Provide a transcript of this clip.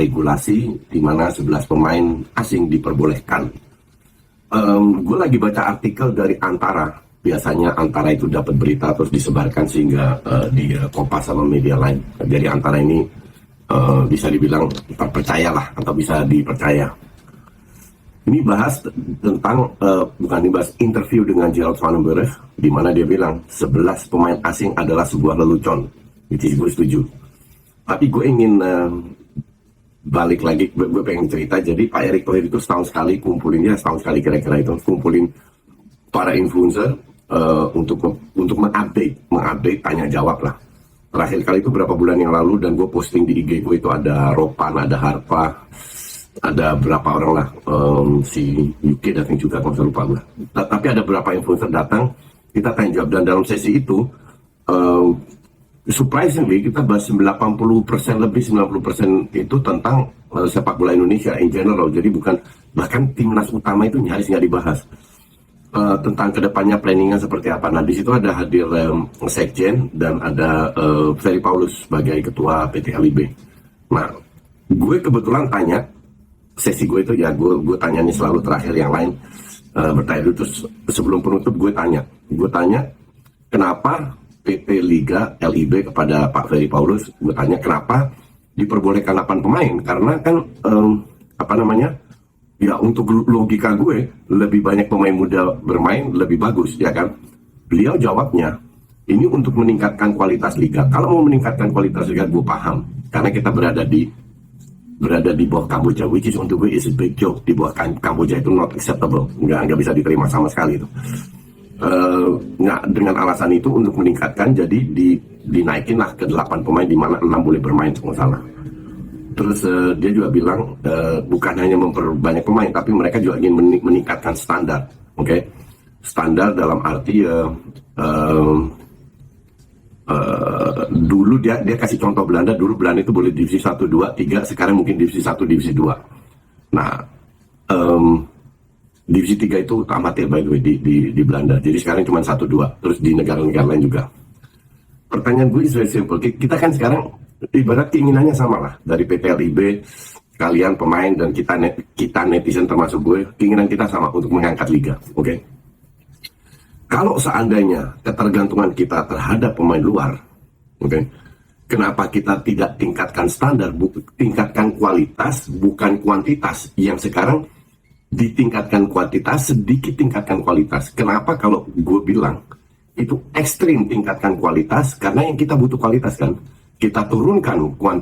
regulasi di mana 11 pemain asing diperbolehkan. Gue lagi baca artikel dari Antara. Biasanya Antara itu dapat berita terus disebarkan sehingga di Kompas sama media lain. Jadi Antara ini bisa dibilang terpercaya lah atau bisa dipercaya. Ini bahas tentang bukan dibahas interview dengan Gerald Van den Berg, di mana dia bilang 11 pemain asing adalah sebuah lelucon. Itu gue setuju. Tapi gue ingin balik lagi, gue pengen cerita. Jadi Pak Erick Thohir itu setahun sekali setahun sekali kira-kira itu kumpulin para influencer untuk mengupdate tanya jawab lah. Terakhir kali itu berapa bulan yang lalu, dan gue posting di IG gue itu ada Ropan, ada Harpa, ada berapa orang lah, si UK datang juga, kalau saya lupa gue. Tapi ada beberapa influencer datang, kita tanya jawab, dan dalam sesi itu surprisingly kita bahas 80% lebih 90% itu tentang sepak bola Indonesia in general. Jadi bukan, bahkan timnas utama itu nyaris nggak dibahas. Tentang kedepannya planningnya seperti apa. Nah di situ ada hadir Sekjen dan ada Ferry Paulus sebagai ketua PT LIB. Nah gue kebetulan tanya, sesi gue itu ya gue tanya nih selalu terakhir, yang lain bertanya dulu, terus sebelum penutup gue tanya kenapa PT Liga LIB kepada Pak Ferry Paulus, gue tanya kenapa diperbolehkan 8 pemain, karena kan ya untuk logika gue lebih banyak pemain muda bermain lebih bagus, ya kan. Beliau jawabnya ini untuk meningkatkan kualitas liga. Kalau mau meningkatkan kualitas liga gue paham, karena kita berada di bawah Kamboja, which is untuk gue is a big joke. Di bawah Kamboja itu not acceptable, nggak bisa diterima sama sekali itu. Dengan alasan itu untuk meningkatkan, jadi dinaikinlah ke 8 pemain, di mana 6 boleh bermain kalau salah. Terus dia juga bilang bukan hanya memperbanyak pemain, tapi mereka juga ingin meningkatkan standar, oke? Standar dalam arti dulu dia kasih contoh Belanda. Dulu Belanda itu boleh divisi 1, 2, 3, sekarang mungkin divisi 1, divisi 2. Nah divisi 3 itu amatir by the way di Belanda. Jadi sekarang cuma 1, 2. Terus di negara-negara lain juga. Pertanyaan gue is very simple. Kita kan sekarang ibarat keinginannya sama lah. Dari PT LIB, kalian pemain, dan kita netizen termasuk gue, keinginan kita sama untuk mengangkat liga. Oke? Kalau seandainya ketergantungan kita terhadap pemain luar, oke, kenapa kita tidak tingkatkan standar, tingkatkan kualitas, bukan kuantitas, yang sekarang ditingkatkan kuantitas, sedikit tingkatkan kualitas. Kenapa kalau gue bilang itu ekstrim tingkatkan kualitas? Karena yang kita butuh kualitas kan, kita turunkan kuantitas.